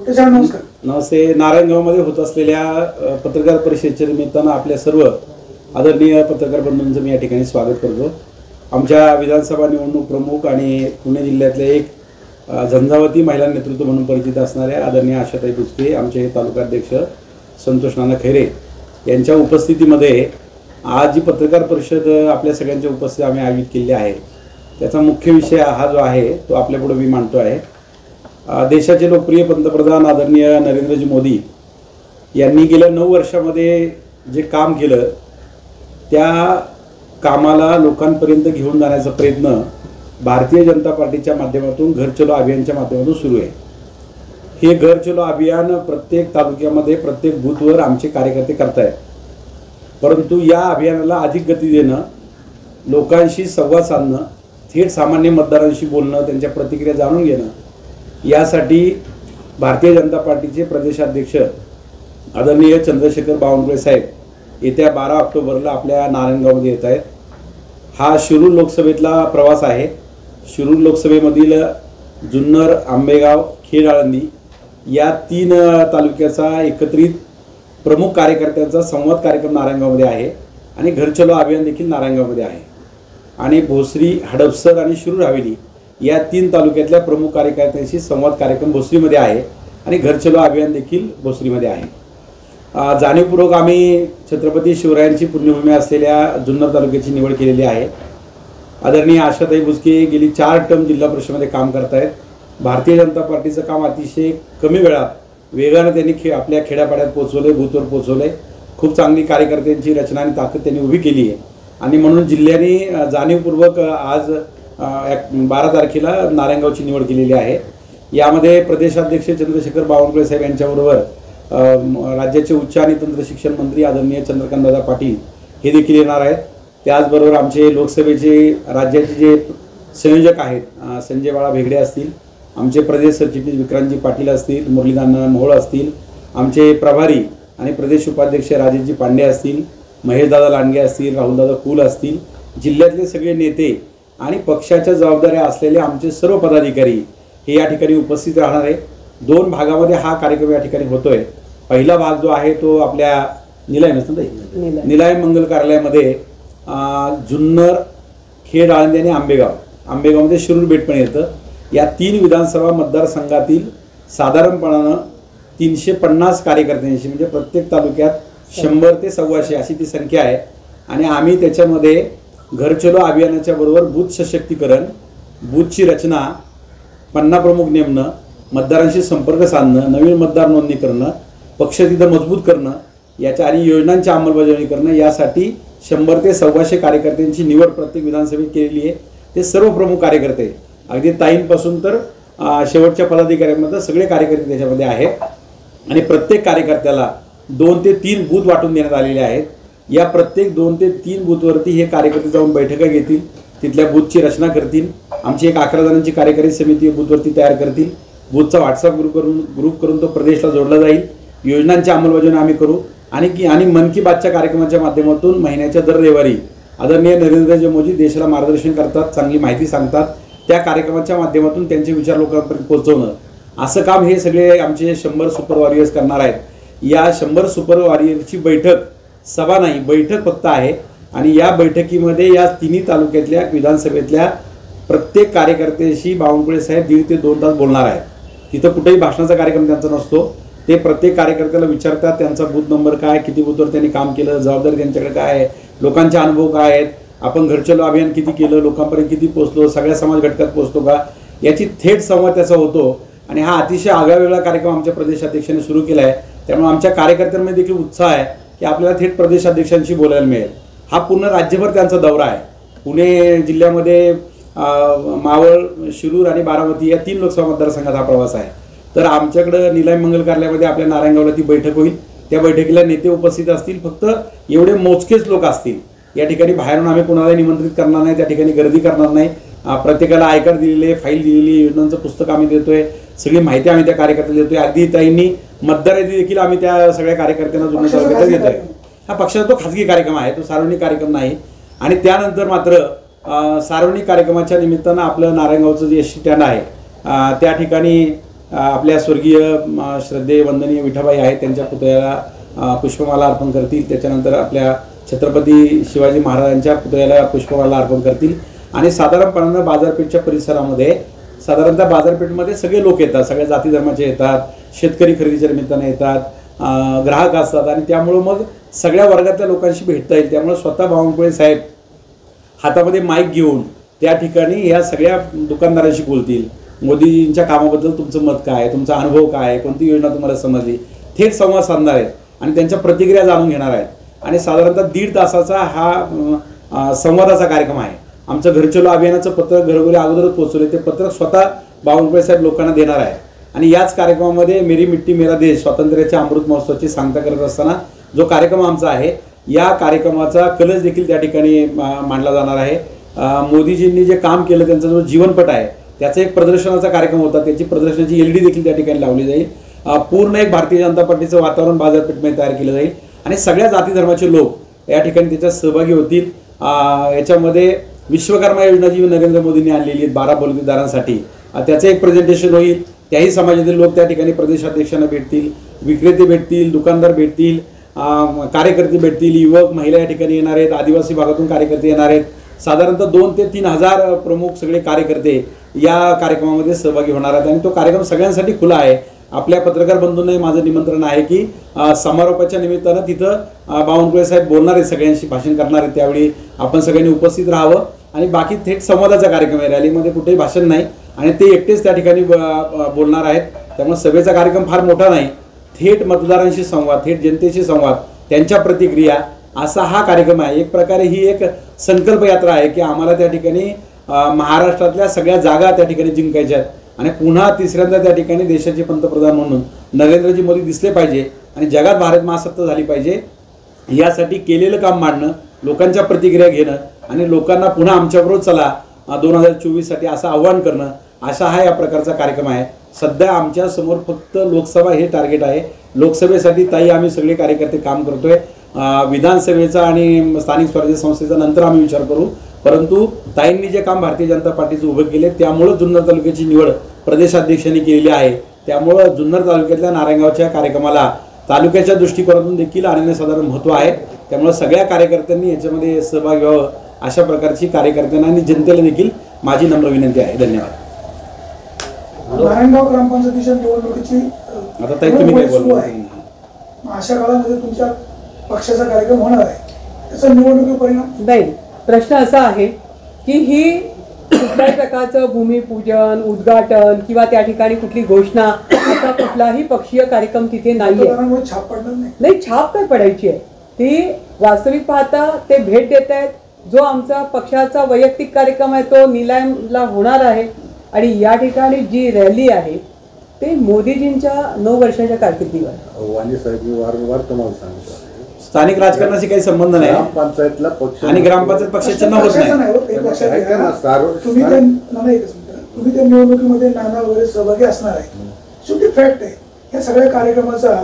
नमस्कार. नमस्ते. नारायणगावमध्ये होत असलेल्या पत्रकार परिषदेच्या निमित्तानं आपल्या सर्व आदरणीय पत्रकार बंधूंचं मी या ठिकाणी स्वागत करतो. आमच्या विधानसभा निवडणूक प्रमुख आणि पुणे जिल्ह्यातले एक झंझावती महिला नेतृत्व म्हणून परिचित असणाऱ्या आदरणीय आशाताई बुचके, आमचे तालुकाध्यक्ष संतोष नाना खैरे यांच्या उपस्थितीमध्ये आज जी पत्रकार परिषद आपल्या सगळ्यांच्या उपस्थितीत आम्ही आयोजित केली आहे, त्याचा मुख्य विषय हा जो आहे तो आपल्यापुढे मी मांडतो आहे. देशाचे लोकप्रिय पंतप्रधान आदरणीय नरेंद्रजी मोदी यांनी गेल्या 9 वर्षामध्ये जे काम केलं त्या कामाला लोकांपर्यंत घेऊन जाण्याचा प्रयत्न भारतीय जनता पार्टीच्या माध्यमातून घर चलो अभियानच्या माध्यमातून सुरू आहे. हे घर चलो अभियान प्रत्येक तालुक्यामध्ये प्रत्येक बूथवर आमचे कार्यकर्ते करतायत. परंतु या अभियानाला अधिक गती देणं, लोकांशी संवाद साधणं, थेट सामान्य मतदारांशी बोलणं, त्यांच्या प्रतिक्रिया जाणून घेणं, यासाठी भारतीय जनता पार्टीचे प्रदेशाध्यक्ष आदरणीय चंद्रशेखर बावनकुळे साहेब येत्या 12 ऑक्टोबरला आपल्या नारायणगावमध्ये येत आहेत. हा शिरूर लोकसभेतला प्रवास आहे. शिरूर लोकसभेमधील जुन्नर, आंबेगाव, खेड, आळंदी या 3 तालुक्याचा एकत्रित प्रमुख कार्यकर्त्यांचा संवाद कार्यक्रम नारायणगावमध्ये आहे आणि घर चलो अभियान देखील नारायणगावमध्ये आहे. आणि भोसरी, हडपसर आणि शिरूर हवेली या 3 तालुक्यातल्या प्रमुख कार्यकर्त्यांशी संवाद कार्यक्रम भोसरीमध्ये आहे आणि घर चलो अभियान देखील भोसरीमध्ये आहे. जाणीवपूर्वक आम्ही छत्रपती शिवरायांची पुण्यभूमी असलेल्या जुन्नर तालुक्याची निवड केलेली आहे. आदरणीय आशाताई बुचके गेली 4 टर्म जिल्हा परिषदेमध्ये काम करत आहेत. भारतीय जनता पार्टीचं काम अतिशय कमी वेळात वेगानं त्यांनी आपल्या खेड्यापाड्यात पोहोचवलं, बूथवर पोहोचवलं. खूप चांगली कार्यकर्त्यांची रचना आणि ताकद त्यांनी उभी केली आहे आणि म्हणून जिल्ह्याने जाणीवपूर्वक आज 12 तारखेला नारायणगावची निवड केलेली आहे. यामध्ये प्रदेशाध्यक्ष चंद्रशेखर बावनकुळे साहेब यांच्याबरोबर राज्याचे उच्च आणि तंत्र शिक्षण मंत्री आदरणीय चंद्रकांतदादा पाटील हे देखील येणार आहेत. त्याचबरोबर आमचे लोकसभेचे राज्याचे जे संयोजक आहेत, संजय बाळा भेगडे असतील, आमचे प्रदेश सरचिटणीस विक्रांतजी पाटील असतील, मुरलीदाना मोहोळ असतील, आमचे प्रभारी आणि प्रदेश उपाध्यक्ष राजेशजी पांडे असतील, महेशदादा लांडगे असतील, राहुलदादा कुल असतील, जिल्ह्यातले सगळे नेते आणि पक्षाच्या जबाबदाऱ्या असलेले आमचे सर्व पदाधिकारी हे या ठिकाणी उपस्थित राहणार आहे. 2 भागामध्ये हा कार्यक्रम या ठिकाणी होतोय. पहिला भाग जो आहे तो आपल्या निलायम मंगल कार्यालयामध्ये जुन्नर, खेड, आळंदी आणि आंबेगावमध्ये शिरूर बेट पण येतं. या 3 विधानसभा मतदारसंघातील साधारणपणानं 350 कार्यकर्त्यांशी, म्हणजे प्रत्येक तालुक्यात 100 ते 125 अशी ती संख्या आहे. आणि आम्ही त्याच्यामध्ये घर चलो अभियानाच्या बरोबर बूथ सशक्तीकरण, बूथची रचना, पन्ना प्रमुख नेमणं, मतदारांशी संपर्क साधणं, नवीन मतदार नोंदणी करणं, पक्ष तिथं मजबूत करणं, याच्या आणि योजनांची अंमलबजावणी करणं, यासाठी 100 ते 125 कार्यकर्त्यांची निवड प्रत्येक विधानसभेत केलेली आहे. ते सर्व प्रमुख कार्यकर्ते अगदी ताईंपासून तर शेवटच्या पदाधिकाऱ्यांमध्ये सगळे कार्यकर्ते त्याच्यामध्ये आहेत. आणि प्रत्येक कार्यकर्त्याला 2 ते 3 बूथ वाटून देण्यात आलेले आहेत. या प्रत्येक 2 ते 3 बूथवरती हे कार्यकर्ते जाऊन बैठका घेतील, तिथल्या बूथची रचना करतील. आमची एक 11 जणांची कार्यकारी समिती बूथवरती तयार करतील. बूथचा व्हॉट्सअप ग्रुप करून तो प्रदेशला जोडला जाईल. योजनांची अंमलबजावणी आम्ही करू आणि मन की बातच्या कार्यक्रमाच्या माध्यमातून महिन्याच्या दर रविवारी आदरणीय नरेंद्रजी मोदी देशाला मार्गदर्शन करतात, चांगली माहिती सांगतात. त्या कार्यक्रमाच्या माध्यमातून त्यांचे विचार लोकांपर्यंत पोहोचवणं, असं काम हे सगळे आमचे 100 सुपर वॉरियर्स करणार आहेत. या 100 सुपर वॉरियरची बैठक सभा नाही, बैठक फक्त आहे. आणि या बैठकीमध्ये या 3 तालुक्यातल्या विधानसभेतल्या प्रत्येक कार्यकर्त्याशी बावनकुळे साहेब 1.5 ते 2 तास बोलणार आहेत. तिथं कुठेही भाषणाचा कार्यक्रम त्यांचा नसतो. ते प्रत्येक कार्यकर्त्याला विचारतात त्यांचा बूथ नंबर काय, किती बूथवर त्यांनी काम केलं, जबाबदारी त्यांच्याकडे काय आहे, लोकांचे अनुभव काय आहेत, आपण घर चलो अभियान किती केलं, लोकांपर्यंत किती पोहोचलो, सगळ्या समाज घटकात पोहोचतो का, याची थेट संवाद त्याचा होतो. आणि हा अतिशय आगळावेगळा कार्यक्रम आमच्या प्रदेशाध्यक्षांनी सुरू केला आहे. त्यामुळे आमच्या कार्यकर्त्यांमध्ये देखील उत्साह आहे की आपल्याला थेट प्रदेशाध्यक्षांशी बोलायला मिळेल. हा पूर्ण राज्यभर त्यांचा दौरा आहे. पुणे जिल्ह्यामध्ये मावळ, शिरूर आणि बारामती या 3 लोकसभा मतदारसंघात हा प्रवास आहे. तर आमच्याकडं निलायम मंगल कार्यालयामध्ये आपल्या नारायणगावला ती बैठक होईल. त्या बैठकीला नेते उपस्थित असतील, फक्त एवढे मोजकेच लोक असतील. या ठिकाणी बाहेरून आम्ही कोणाला निमंत्रित करणार नाही, त्या ठिकाणी गर्दी करणार नाही. प्रत्येकाला आय कार्ड दिलेले, फाईल दिलेली, योजनांचं पुस्तक आम्ही देतोय, सगळी माहिती आम्ही त्या कार्यकर्त्याला देतोय. अगदी ताईंनी मतदार यादी देखील आम्ही त्या सगळ्या कार्यकर्त्यांना जुन्नर तालुक्यात देतोय. हा पक्षाचा तो खाजगी कार्यक्रम आहे, तो सार्वजनिक कार्यक्रम नाही. आणि त्यानंतर मात्र सार्वजनिक कार्यक्रमाच्या निमित्तानं आपलं नारायणगावचं जे एस टी स्टँड आहे त्या ठिकाणी आपल्या स्वर्गीय श्रद्धेय वंदनीय विठाबाई आहेत त्यांच्या पुतळ्याला पुष्पमाला अर्पण करतील। त्याच्यानंतर आपल्या छत्रपती शिवाजी महाराजांच्या पुतळ्याला पुष्पमाला अर्पण करतील आणि साधारणपणाने बाजारपेठच्या परिसरामध्ये साधारणतः बाजारपेठमध्ये सगळे लोक येतात, सगळ्या जाती धर्माचे येतात, शेतकरी खरेदीच्या निमित्ताने येतात, ग्राहक असतात आणि त्यामुळे मग सगळ्या वर्गातल्या लोकांशी भेटता येईल। त्यामुळे स्वतः बावनकुळे साहेब हातामध्ये माईक घेऊन त्या ठिकाणी या सगळ्या दुकानदारांशी बोलतील। मोदींच्या कामाबद्दल तुमचं मत काय, तुमचा अनुभव काय, कोणती योजना तुम्हाला समजली, थेट संवाद साधणार आहेत आणि त्यांच्या प्रतिक्रिया जाणून घेणार आहेत आणि साधारणतः 1.5 तासाचा हा संवादाचा कार्यक्रम आहे। आमचं घर चलो अभियानाचं पत्रक घरोघरी अगोदरच पोहोचवले, ते पत्रक स्वतः बावनकुळे साहेब लोकांना देणार आहे आणि याच कार्यक्रमामध्ये मेरी मिट्टी मेरा देश स्वातंत्र्याच्या अमृत महोत्सवाची सांगता करत असताना जो कार्यक्रम आमचा आहे या कार्यक्रमाचा कलश देखील त्या ठिकाणी मांडला जाणार आहे। मोदीजींनी जे काम केलं त्यांचा जो जीवनपट आहे त्याचा एक प्रदर्शनाचा कार्यक्रम होता, त्याची प्रदर्शनाची LED देखील त्या ठिकाणी लावली जाईल। पूर्ण एक भारतीय जनता पार्टीचं वातावरण बाजारपेठेमध्ये तयार केलं जाईल आणि सगळ्या जाती धर्माचे लोक या ठिकाणी त्याच्यात सहभागी होतील। याच्यामध्ये विश्वकर्मा योजना जी नरेंद्र मोदींनी आणलेली आहे 12 बलुतेदारांसाठी त्याचं एक प्रेझेंटेशन होईल। त्याही समाजातील लोक त्या ठिकाणी प्रदेशाध्यक्षांना भेटतील, विक्रेते भेटतील, दुकानदार भेटतील, कार्यकर्ते भेटतील, युवक महिला या ठिकाणी येणार आहेत, आदिवासी भागातून कार्यकर्ते येणार आहेत। साधारणतः 2 ते 3 हजार प्रमुख सगळे कार्यकर्ते या कार्यक्रमामध्ये सहभागी होणार आहेत आणि तो कार्यक्रम सगळ्यांसाठी खुला आहे। आपल्या पत्रकार बंधूंनाही माझं निमंत्रण आहे की समारोपाच्या निमित्तानं तिथं बावनकुळे साहेब बोलणार आहेत, सगळ्यांशी भाषण करणार आहेत, त्यावेळी आपण सगळ्यांनी उपस्थित राहावं आणि बाकी थेट संवादाचा कार्यक्रम आहे। रॅलीमध्ये कुठेही भाषण नाही आणि ते एकटेच त्या ठिकाणी बोलणार आहेत। त्यामुळे सभेचा कार्यक्रम फार मोठा नाही, थेट मतदारांशी संवाद, थेट जनतेशी संवाद, त्यांच्या प्रतिक्रिया असा हा कार्यक्रम आहे। एक प्रकारे ही एक संकल्प यात्रा आहे की आम्हाला त्या ठिकाणी महाराष्ट्रातल्या सगळ्या जागा त्या ठिकाणी जिंकायच्या आहेत आणि पुन्हा तिसऱ्यांदा त्या ठिकाणी देशाचे पंतप्रधान म्हणून नरेंद्रजी मोदी दिसले पाहिजे आणि जगात भारत महासत्ता झाली पाहिजे। यासाठी केलेलं काम मांडणं, लोकांच्या प्रतिक्रिया घेणं आणि लोकांना पुन्हा आमच्याबरोबर चला 2024साठी असं आव्हान करणं, असा हा या प्रकारचा कार्यक्रम आहे। सध्या आमच्या समोर फक्त लोकसभा हे टार्गेट आहे। लोकसभेसाठी ताई आम्ही सगळे कार्यकर्ते काम करतोय, विधानसभेचा आणि स्थानिक स्वराज्य संस्थेचा नंतर आम्ही विचार करू, परंतु ताईंनी जे काम भारतीय जनता पार्टीचं उभं केले त्यामुळं जुन्नर तालुक्याची निवड प्रदेशाध्यक्षांनी केलेली आहे। त्यामुळं जुन्नर तालुक्यातल्या नारायणगावच्या कार्यक्रमाला तालुक्याच्या दृष्टिकोनातून देखील अनन्यसाधारण महत्त्व आहे। त्यामुळे सगळ्या कार्यकर्त्यांनी याच्यामध्ये सहभागी व्हावं अशा प्रकारची कार्यकर्त्यांना आणि जनतेला देखील माझी नम्र विनंती आहे। धन्यवाद। नारायणगाव ग्रामपंचायतीच्या निवडणुकीची आता ताई तुम्ही काय बोलता? अशा काळामध्ये तुमच्या पक्षाचा कार्यक्रम होणार आहे, त्याचा निवडणुकीवर परिणाम नाही। प्रश्न असा आहे की ही कुठल्याही प्रकारचं भूमिपूजन, उद्घाटन किंवा त्या ठिकाणी कुठली घोषणा असा कुठलाही पक्षीय कार्यक्रम तिथे नाहीये। छाप पडणार नाही, छाप काय पडायची आहे, ती वास्तविक पाहता ते भेट देत आहेत। जो आमचा पक्षाचा वैयक्तिक कार्यक्रम आहे तो निलामला होणार आहे आणि या ठिकाणी जी रॅली आहे ते मोदीजींच्या 9 वर्षाच्या कारकिर्दीवर। वाणी साहेब वारंवार तुम्हाला सांगतो स्थानिक राजकारणाशी काही संबंध नाही, ग्रामपंचायतला पक्ष आणि ग्रामपंचायत पक्षाचे चिन्ह होत नाही। तुम्ही त्या निवडणुकीमध्ये नाना वगैरे सहभागी असणार आहे, शेवटी फॅक्ट आहे। या सगळ्या कार्यक्रमाचा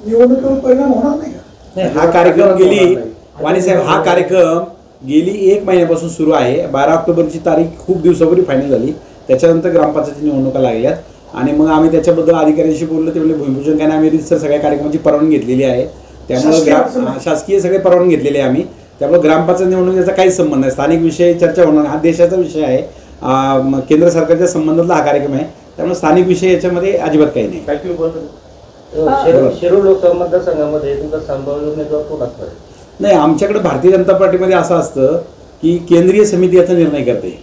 निवडणुकीवर परिणाम होणार नाही का? हा कार्यक्रम गेली वाणी साहेब, हा कार्यक्रम गेली 1 महिन्यापासून सुरू आहे। 12 ऑक्टोबरची तारीख खूप दिवसापूर्वी फायनल झाली, त्याच्यानंतर ग्रामपंचायतीची निवडणुका लागल्यात आणि मग आम्ही त्याच्याबद्दल अधिकाऱ्यांशी बोललो, ते म्हणजे भूमिपूजन काय आम्ही रितसर सगळ्या कार्यक्रमाची परवानगी घेतलेली आहे। त्यामुळे शासकीय सगळे परवानगी घेतलेली आहे आम्ही। त्यामुळे ग्रामपंचायत निवडणुकीचा काही संबंध नाही, स्थानिक विषय चर्चा होणार, हा देशाचा विषय आहे, केंद्र सरकारच्या संबंधातला हा कार्यक्रम आहे। त्यामुळे स्थानिक विषय याच्यामध्ये अजिबात काही नाही। शिरूर लोकसभा मतदारसंघामध्ये तुमचा संभाव्य उमेदवार कोण असणार आहे? नाही, आमच्याकडे भारतीय जनता पार्टीमध्ये असं असतं की केंद्रीय समिती याचा निर्णय करते,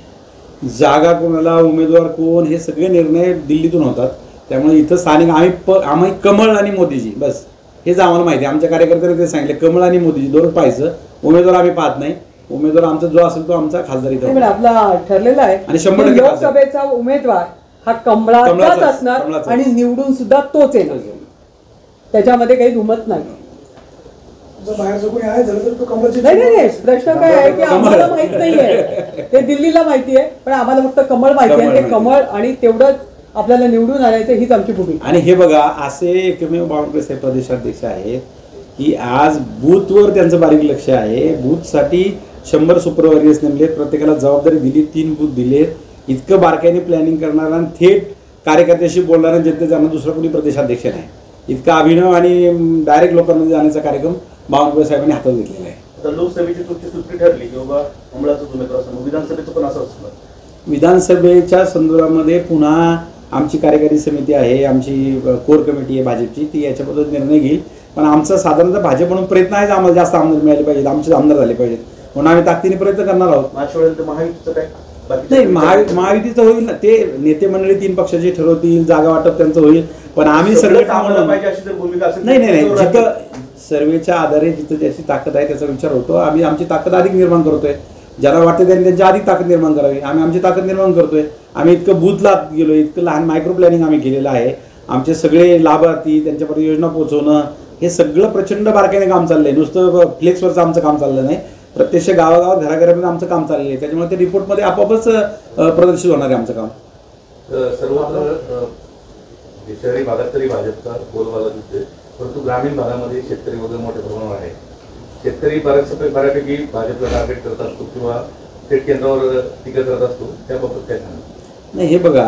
जागा कोणाला, उमेदवार कोण, हे सगळे निर्णय दिल्लीतून होतात। त्यामुळे इथं स्थानिक आम्ही कमळ आणि मोदीजी बस हेच आम्हाला माहिती आहे। आमच्या कार्यकर्त्यांनी ते सांगितले कमळ आणि मोदीजी दोन पाहायचं, उमेदवार आम्ही पाहत नाही। उमेदवार आमचा जो असेल तो आमचा खासदार इथं आपला ठरलेला आहे आणि 100% लोकसभेचा उमेदवार हा कमळाचाच असणार आणि निवडून सुद्धा तोच येणार, त्याच्यामध्ये काही दुमत नाही। नाही, प्रश्न काय आहे की आम्हाला माहित नाहीये, ते दिल्लीला माहिती आहे, पण आम्हाला फक्त कमळ माहिती आहे। ते कमळ आणि तेवढंच आपल्याला निवडून आणायचं हीच आमची भूमिका। आणि हे बघा, असे एकमेव बावनकुळे साहेब प्रदेशाध्यक्ष आहेत की आज बूथवर त्यांचं बारीक लक्ष आहे। बूथसाठी 100 सुपरवायझर्स नेमलेत, प्रत्येकाला जबाबदारी दिली, 3 बूथ दिलेत, इतकं बारकाईने प्लॅनिंग करणार आणि थेट कार्यकर्त्याशी बोलणारा जनतेचा जाणं दुसरा कोणी प्रदेशाध्यक्ष नाही. इतका अभिनव आणि डायरेक्ट लोकांमध्ये जाण्याचा कार्यक्रम बावनकुळे साहेबांनी हातात घेतलेला आहे. आता लोकसभेची तुमची सुट्टी ठरली की बाबा अंमळाचं उमेदवार असं, विधानसभेचं पण असं असणार. विधानसभेच्या संदर्भामध्ये पुन्हा आमची कार्यकारी समिती आहे, आमची कोर कमिटी आहे भाजपची, ती याच्याबद्दल निर्णय घेईल. पण आमचा साधारणतः भाजप म्हणून प्रयत्न आहे आम्हाला जास्त आमदार मिळाले पाहिजेत, आमचे आमदार झाले पाहिजेत म्हणून आम्ही ताकदीने प्रयत्न करणार आहोत. मागच्या महायुतीचं काय नाही, महायुतीचं होईल ना, ते नेते मंडळी 3 पक्षाचे ठरवतील, जागा वाटप त्यांचं होईल. पण आम्ही संघटना म्हणून पाहिजे अशी जर भूमिका असेल नाही, जिथं सर्वेच्या आधारे जिथं ज्याची ताकद आहे त्याचा विचार होतो. आम्ही आमची ताकद अधिक निर्माण करतोय, ज्याला वाटतं त्यांनी त्यांची अधिक ताकद निर्माण करावी. आम्ही आमची ताकद निर्माण करतोय. आम्ही इतकं बूथला गेलो, इतकं लहान मायक्रो प्लॅनिंग आम्ही केलेलं आहे. आमचे सगळे लाभार्थी त्यांच्यापर्यंत योजना पोहोचवणं हे सगळं प्रचंड बारकाईने काम चाललंय. नुसतं फ्लेक्सवरचं आमचं काम चाललं नाही, प्रत्यक्ष गावागावात घराघरामध्ये आमचं काम चाललेलं आहे. त्याच्यामुळे ते रिपोर्टमध्ये आपोआपच प्रदर्शित होणार आहे आमचं काम. सर्वत्र शहरी भागात तरी भाजपचा बोलबाला दिसतोय, परंतु ग्रामीण भागामध्ये शेतकरी वगैरे मोठ्या प्रमाणावर आहे. शेतकरी बऱ्यापैकी भाजपला टार्गेट करत असतो किंवा थेट केंद्रावर टीका करत असतो, त्याबाबत काय सांगा? नाही, हे बघा,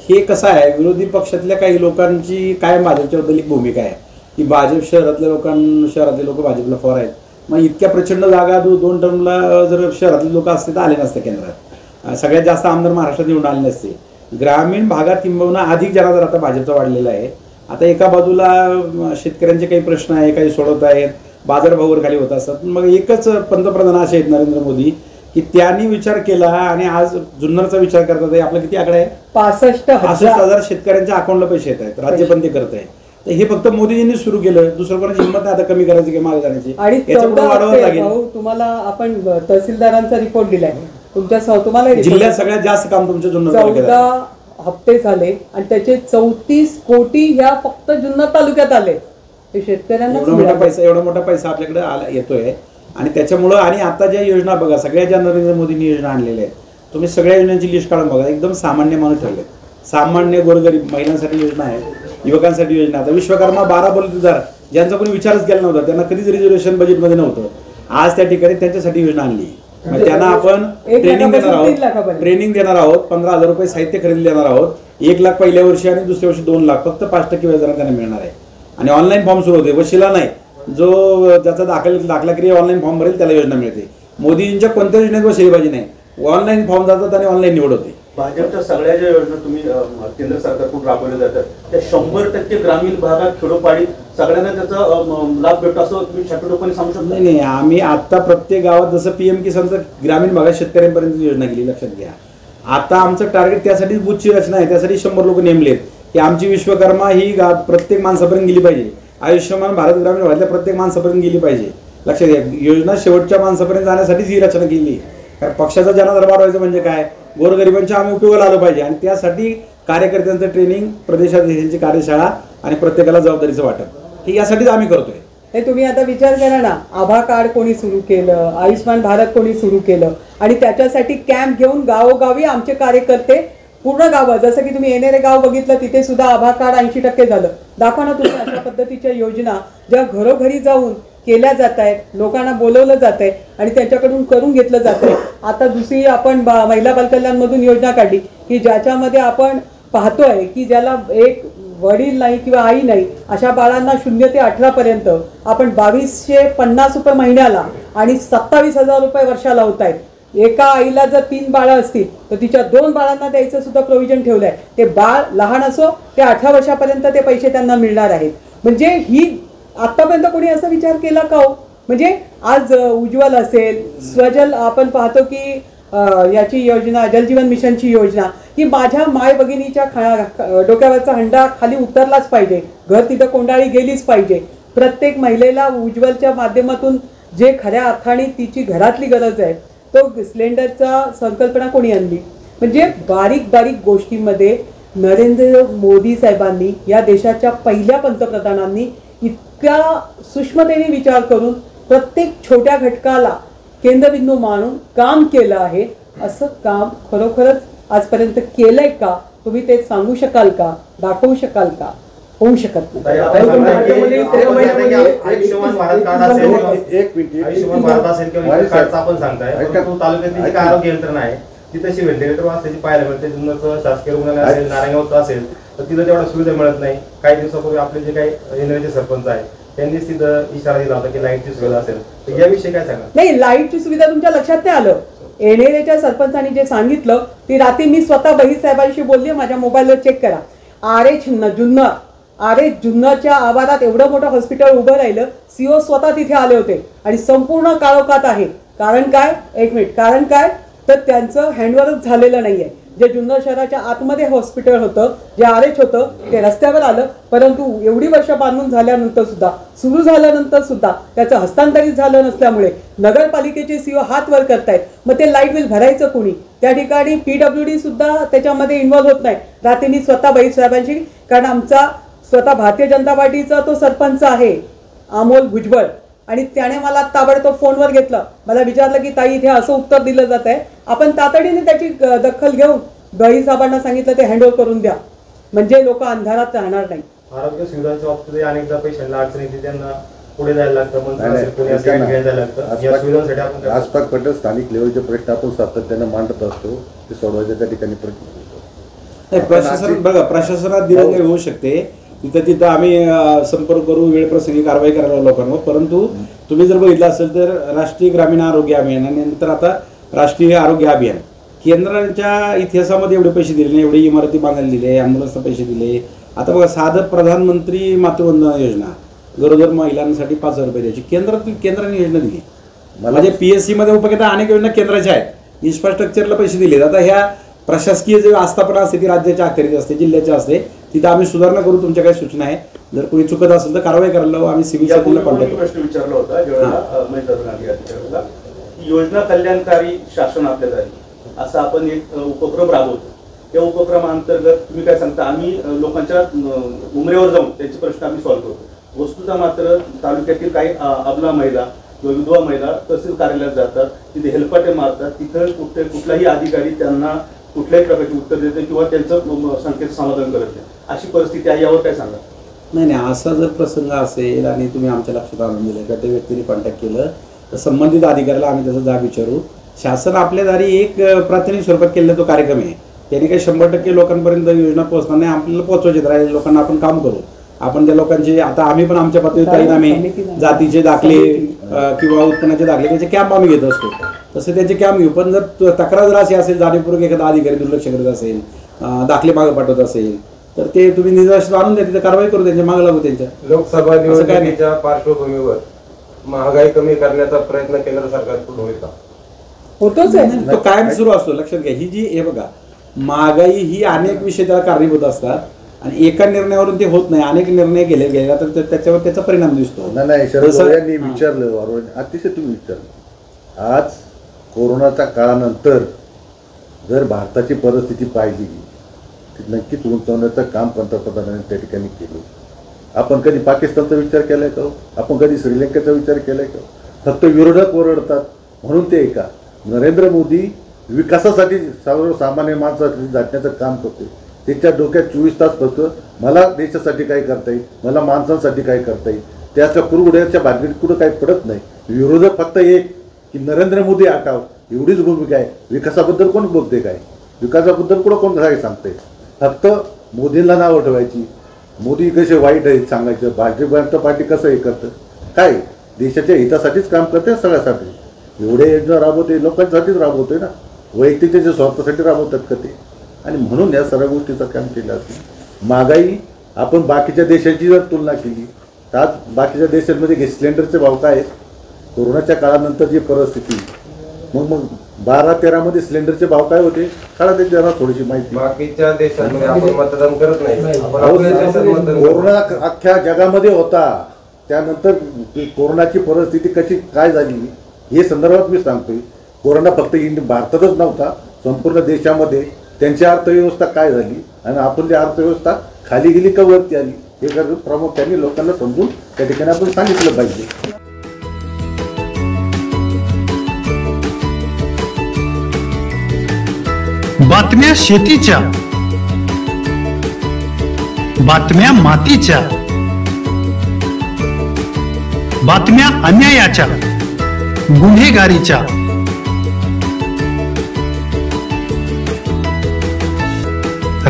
हे कसं आहे, विरोधी पक्षातल्या काही लोकांची कायम भाजपच्याबद्दल एक भूमिका आहे की भाजप शहरातले लोक भाजपला फॉर आहेत. मग इतक्या प्रचंड जागा 2 टर्मला जर शहरातले लोक असते तर आले नसते केंद्रात. सगळ्यात जास्त आमदार महाराष्ट्रात येऊन आले नसते. ग्रामीण भागात किंबहुना अधिक जनादर आता भाजपचा वाढलेला आहे. आता एका बाजूला शेतकऱ्यांचे काही प्रश्न आहे, काही सोडवत आहेत, बाजारभावावर खाली होत असतात. मग एकच पंतप्रधान असे आहेत नरेंद्र मोदी की त्यांनी विचार केला आणि आज जुन्नरचा विचार करतात. आपलं किती आकडा आहे? 65,000 शेतकऱ्यांच्या अकाउंटला पैसे येत आहेत. राज्य पण ते करत आहे. तर हे फक्त मोदीजींनी सुरू केलं, दुसरं कोणाची हिंमत नाही आता कमी करायची किंवा मागे जाण्याची. आणि वाढवावं लागेल. तुम्हाला आपण तहसीलदारांचा रिपोर्ट दिलाय तुम्हाला जिल्ह्यात सगळ्यात जास्त काम तुमच्या जुन्नर तालुक्यात 14 हप्ते झाले आणि त्याचे 34 कोटी ह्या फक्त जुन्नर तालुक्यात आले. ते शेतकऱ्यांना एवढा मोठा पैसा आपल्याकडे येतोय. आणि त्याच्यामुळं आणि आता ज्या योजना बघा, सगळ्या ज्या नरेंद्र मोदींनी योजना आणलेल्या आहेत, तुम्ही सगळ्या योजनांची लिस्ट काढून बघा. एकदम सामान्य माणूस ठरले, सामान्य गोरगरीब महिलांसाठी योजना आहे, युवकांसाठी योजना. आता विश्वकर्मा 12 बलुतेदार ज्यांचा कोणी विचारच केला नव्हता, त्यांना कधीच रिझर्वेशन बजेटमध्ये नव्हतं, आज त्या ठिकाणी त्यांच्यासाठी योजना आणली. त्यांना आपण ट्रेनिंग देणार आहोत, 15,000 रुपये साहित्य खरेदी देणार आहोत, 1 लाख पहिल्या वर्षी आणि दुसऱ्या वर्षी 2 लाख, फक्त 5% व्याजाने त्यांना मिळणार आहे. आणि ऑनलाईन फॉर्म सुरू होते, वशिला नाही, जो त्याचा दाखला क्रिया ऑनलाईन फॉर्म भरेल त्याला योजना मिळते. मोदींच्या कोणत्या योजनेत वशिलेबाजी नाही, ऑनलाईन फॉर्म जातात आणि ऑनलाईन निवड होते. भाजपच्या सगळ्या ज्या योजना तुम्ही केंद्र सरकारकडून राबवल्या जातात त्या 100% ग्रामीण भागात खेडोपाडी सगळ्यांना त्याचा लाभ भेटतो असं तुम्ही छाटूटोपणे सांगू शकता? नाही, आम्ही आता प्रत्येक गावात जसं PM किसानचं ग्रामीण भागात शेतकऱ्यांपर्यंत योजना केली, लक्षात घ्या. आता आमचं टार्गेट त्यासाठी बूथची रचना आहे, त्यासाठी 100 लोक नेमलेत की आमची विश्वकर्मा ही प्रत्येक माणसापर्यंत गेली पाहिजे. आयुष्यमान भारत ग्रामीण भागातल्या प्रत्येक माणसापर्यंत गेली पाहिजे. लक्षात घ्या, योजना शेवटच्या मामांसापर्यंत जाण्यासाठीच ही रचना केली. कारण पक्षाचा जनाधार वाढवायचं म्हणजे काय, गोरगरिबांच्या आम्ही उपयोगाला आलो पाहिजे आणि त्यासाठी कार्यकर्त्यांचं ट्रेनिंग, प्रदेशाध्यक्षांची कार्यशाळा आणि प्रत्येकाला जबाबदारीचं वाटप हे यासाठीच आम्ही करतोय. हे तुम्ही आता विचार करा ना, आभा कार्ड कोणी सुरू केलं, आयुष्यमान भारत कोणी सुरू केलं आणि त्याच्यासाठी कॅम्प घेऊन गावोगावी आमचे कार्यकर्ते पूर्ण गावं, जसं की तुम्ही येणारे गाव बघितलं तिथे सुद्धा आभा कार्ड 80% झालं. दाखवा ना तुम्ही अशा पद्धतीच्या योजना ज्या घरोघरी जाऊन केल्या जात आहेत, लोकांना बोलवलं जात आहे आणि त्यांच्याकडून करून घेतलं जात आहे. आता दुसरी आपण महिला बालकल्याणमधून योजना काढली की ज्याच्यामध्ये आपण पाहतोय की ज्याला एक वडील नाही किंवा आई नाही अशा बाळांना 0 ते 18 पर्यंत आपण 2250 रुपये महिन्याला आणि 27,000 रुपये वर्षाला होत आहेत. एका आईला जर 3 बाळं असतील तर तिच्या 2 बाळांना द्यायचं सुद्धा प्रोव्हिजन ठेवलं आहे. ते बाळ लहान असो ते 18 वर्षापर्यंत ते पैसे त्यांना मिळणार आहेत. म्हणजे ही आतापर्यंत कोणी असा विचार केला का हो? म्हणजे आज उज्ज्वल असेल, स्वजल, आपण पाहतो की याची योजना, जलजीवन मिशनची योजना, की माझ्या माय भगिनीच्या डोक्यावरचा हंडा खाली उतरलाच पाहिजे, घर तिथं कोंडाळी गेलीच पाहिजे. प्रत्येक महिलेला उज्ज्वलच्या माध्यमातून जे खऱ्या अर्थाने तिची घरातली गरज आहे तो सिलेंडरचा संकल्पना कोणी आणली. म्हणजे बारीक बारीक गोष्टींमध्ये नरेंद्र मोदी साहेबांनी, या देशाच्या पहिल्या पंतप्रधानांनी इतक्या सूक्ष्मतेने विचार करून प्रत्येक छोट्या घटकाला केंद्रबिंदू मानून काम केलं आहे. असं काम खरोखरच आजपर्यंत केलंय का? तुम्ही ते सांगू शकाल का? दाखवू शकाल का? होऊ शकत नाही. आयुष्यमान भारत कार्ड असेल, आयुष्यमान भारत असेल किंवा कार्डचा आपण सांगताय, परंतु तालुक्यातील जी आरोग्य यंत्रणा आहे तिथे अशी व्हेंटिलेटर असल्याची पाहायला मिळते. जुन्नरचं शासकीय रुग्णालय असेल, नारायणगावचं असेल, तर तिथं तेवढा सुविधा मिळत नाही. काही दिवसापूर्वी आपले जे काही येणारे सरपंच आहे त्यांनीच तिथं इशारा दिला होता की लाईटची सुविधा असेल, तर याविषयी काय सांगा? नाही, लाईटची सुविधा तुमच्या लक्षात नाही आलं. येणेरेच्या सरपंचांनी जे सांगितलं ती रात्री मी स्वतः बहीर साहेबांशी बोलली, माझ्या मोबाईलवर चेक करा. जुन्नरच्या आवारात एवढं मोठं हॉस्पिटल उभं राहिलं, सीओ स्वतः तिथे आले होते आणि संपूर्ण काळोखात आहे. कारण काय, एक मिनिट, कारण काय तर त्यांचं हँडओव्हरच झालेलं नाहीये. जे जुन्नर शहराच्या आतमध्ये हॉस्पिटल होतं, जे RH होतं ते रस्त्यावर आलं, परंतु एवढी वर्ष बांधून झाल्यानंतर सुद्धा, सुरू झाल्यानंतर सुद्धा त्याचं हस्तांतरित झालं नसल्यामुळे नगरपालिकेचे सीओ हात वर करतायत. मग ते लाईट बिल भरायचं कोणी? त्या ठिकाणी PWD सुद्धा त्याच्यामध्ये इन्व्हॉल्व्ह होत नाही. रात्री मी स्वतः बहीर साहेबांशी, कारण आमचा स्वतः भारतीय जनता पार्टीचा तो सरपंच आहे अमोल भुजबळ, आणि त्याने मला ताबडतोब फोनवर घेतलं, मला विचारलं की ताई इथे असं उत्तर दिलं जात आहे, आपण तातडीने त्याची दखल घेऊन बहीर साहेबांना सांगितलं ते हँडओव्हर करून द्या, म्हणजे लोक अंधारात राहणार नाही. आरोग्य सुविधांच्या बाबतीत अनेकदा पेशंटला अडचण येते, त्यांना पुढे जायला लागतं, घ्यायला लागतं. या सुविधांसाठी आपण आसपास पटेल स्थानिक लेवलचे प्रश्न आपण सातत्याने मांडत असतो, ते सोडवायच्या त्या ठिकाणी प्रयत्न प्रशासन बघा, प्रशासनात दिरंगाई होऊ शकते, तिथं आम्ही संपर्क करू, वेळप्रसंगी कारवाई करायला लोकांवर. परंतु तुम्ही जर बघितलं असेल तर राष्ट्रीय ग्रामीण आरोग्य अभियान आणि नंतर आता राष्ट्रीय आरोग्य अभियान, केंद्रांच्या इतिहासामध्ये एवढे पैसे दिले नाही, एवढे इमारती बांधायला दिले, ॲम्ब्युलन्सला पैसे दिले. आता बघा, साधं प्रधानमंत्री मातृवंदना योजना, गरोदर महिलांसाठी 5,000 रुपये द्यायची, केंद्राने योजना दिली. म्हणजे PSC मध्ये उपकेता अनेक योजना केंद्राच्या आहेत, इन्फ्रास्ट्रक्चरला पैसे दिले. आता ह्या प्रशासकीय जे आस्थापना असते ती राज्याच्या अखेरीची असते, जिल्ह्याच्या असते, तिथं आम्ही सुधारणा करू. तुमच्या काही सूचना आहे, जर कोणी चुकत असेल तर कारवाई करायला आम्ही सिव्हिल सर्जनला कॉन्टॅक्ट करू. प्रश्न विचारला होता ज्यावेळेला योजना कल्याणकारी शासन आपल्या जाईल असा आपण एक उपक्रम राबवतो. त्या उपक्रमाअंतर्गत तुम्ही काय सांगता, आम्ही लोकांच्या उमरेवर जाऊन त्यांचे प्रश्न आम्ही सॉल्व्ह करतो. वस्तुतः मात्र तालुक्यातील काही अबला महिला किंवा विधवा महिला तहसील कार्यालयात जातात, तिथे हेलपाटे मारतात, तिथं कुठलाही अधिकारी त्यांना कुठल्याही प्रकारचे उत्तर देते किंवा त्यांचं संकेत समाधान करत नाही, अशी परिस्थिती आहे. यावर काय सांगा? नाही, असा जर प्रसंग असेल आणि तुम्ही आमच्या लक्षात आणून दिलं किंवा त्या व्यक्तीने कॉन्टॅक्ट केलं तर संबंधित अधिकाऱ्याला आम्ही त्याचा जाब विचारू. शासन आपल्या दारी एक प्रातिनिधिक स्वरूपात केलेला तो कार्यक्रम आहे, त्याने काही 100% लोकांपर्यंत योजना पोहोचणार नाही, आपल्याला पोहोचवायचे राहिले लोकांना, आपण काम करू. आपण त्या लोकांचे, आता आम्ही पण आमच्या पातळीवर आम्ही जातीचे दाखले किंवा उत्पन्नाचे दाखले त्याचे कॅम्प आम्ही घेत असतो, तसे त्याचे कॅम्प घेऊ. पण जर तक्रार जर अशी असेल, जाणीवपूर्वक एखादा अधिकारी दुर्लक्ष करत असेल, दाखले मागे पाठवत असेल, तर ते तुम्ही निदर्शनास आणून द्या, तिथे कारवाई करू, त्यांच्या मागे लागू. त्यांच्या लोकसभा निवडणुकीच्या पार्श्वभूमीवर महागाई कमी करण्याचा प्रयत्न केंद्र सरकारकडून होईल का? होतोच आहे, तो कायम सुरू असतो. लक्षात घ्या, ही जी हे बघा, महागाई ही अनेक विषय त्याला कारणीभूत असतात आणि एका निर्णयावरून ते होत नाही, अनेक निर्णय गेले तर त्याच्यावर त्याचा परिणाम दिसतो. नाही, शरद यांनी विचारलं, अतिशय तुम्ही विचारलं, आज कोरोनाच्या काळानंतर जर भारताची परिस्थिती पाहिली ती नक्कीच उंचावण्याचं काम पंतप्रधानांनी त्या ठिकाणी केलं. आपण कधी पाकिस्तानचा विचार केलाय का? आपण कधी श्रीलंकेचा विचार केलाय का? फक्त विरोधक ओरडतात म्हणून ते का? नरेंद्र मोदी विकासासाठी सर्वसामान्य माणसासाठी झटण्याचं काम करते. त्याच्या डोक्यात 24 तास फक्त मला देशासाठी काय करता येईल, मला माणसांसाठी काय करता येईल, त्याच्या कुरगुड्याच्या भानगडीत कुठं काही पडत नाही. विरोधक फक्त एक की नरेंद्र मोदी हटाव, एवढीच भूमिका आहे. विकासाबद्दल कोण बोलते काय? विकासाबद्दल कुठं कोण काय सांगते? फक्त मोदींना नाव ठेवायची, मोदी कसे वाईट आहेत सांगायचं, भारतीय जनता पार्टी कसं हे करतं, काय देशाच्या हितासाठीच काम करते, सगळ्यासाठी. एवढे योजना राबवते, लोकांसाठीच राबवतोय ना, वैयक्तिक त्याच्या स्वार्थासाठी राबवतात का ते? आणि म्हणून या सर्व गोष्टीचं काम केलं असेल. महागाई आपण बाकीच्या देशांची जर तुलना केली तर आज बाकीच्या देशांमध्ये गॅस सिलेंडरचे भाव काय आहेत? कोरोनाच्या काळानंतर जी परिस्थिती, मग 12-13 मध्ये सिलेंडरचे भाव काय होते? काळा जरा थोडीशी माहिती. बाकीच्या देशांमध्ये आपण मतदान करत नाही, कोरोना अख्ख्या जगामध्ये होता, त्यानंतर कोरोनाची परिस्थिती कशी काय झाली हे संदर्भात मी सांगतोय. कोरोना फक्त भारतातच नव्हता, संपूर्ण देशामध्ये त्यांची अर्थव्यवस्था काय झाली आणि आपली अर्थव्यवस्था खाली गेली का वरती आली हे प्रामुख्याने लोकांना समजून त्या ठिकाणी आपण सांगितलं पाहिजे. बातम्या शेतीच्या, बातम्या मातीच्या, बातम्या अन्यायाच्या, गुन्हेगारीच्या,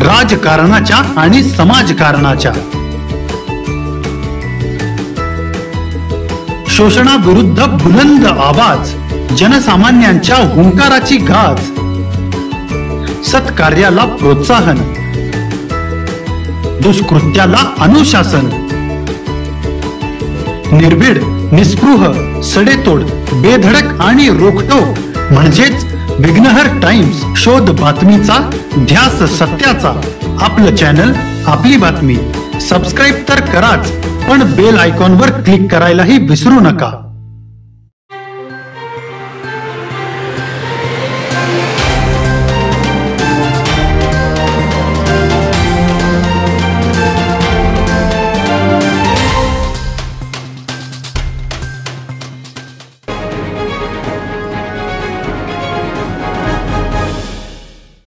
राजकारणाच्या आणि समाजकारणाच्या, शोषणाविरुद्ध बुलंद आवाज, जनसामान्यांच्या हुंकाराची गाज, सत्कार्याला प्रोत्साहन, दुष्कृत्याला अनुशासन, निर्भीड, निस्पृह, सडेतोड, बेधडक आणि रोखटोक म्हणजेच विघ्नहर टाइम्स. शोध बातमीचा, ध्यास सत्याचा. आपलं चॅनल, आपली बातमी. सबस्क्राईब तर कराच, पण बेल आयकॉनवर क्लिक करायलाही विसरू नका.